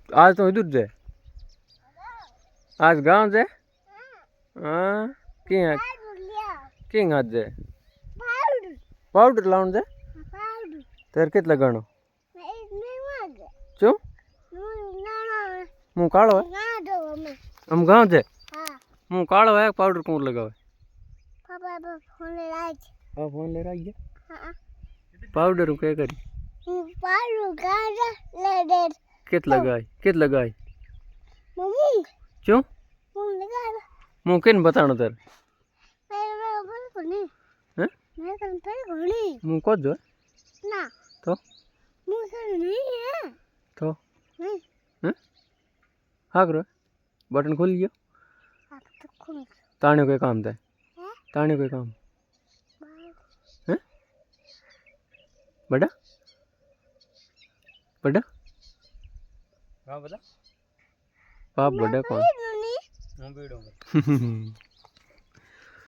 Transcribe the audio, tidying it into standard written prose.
आज तो इधर जे आज गांव जे हाँ किंग आज जे पाउडर लाउन जे तेरे कित लगाणो चो मुँह कालो है हम गांव जे मुँह कालो है पाउडर कौन लगावे फोन ले रही है पाउडर क्या करी कित लगाई क्यों मुँह किन बतानो तेरे हैं मुँह को जो तो तो हैं हाँ करो बटन खोल लियो ताने कोई काम था ताने कोई काम हैं बड़ा बड़ा हाँ बड़ा पाप बड़ा कौन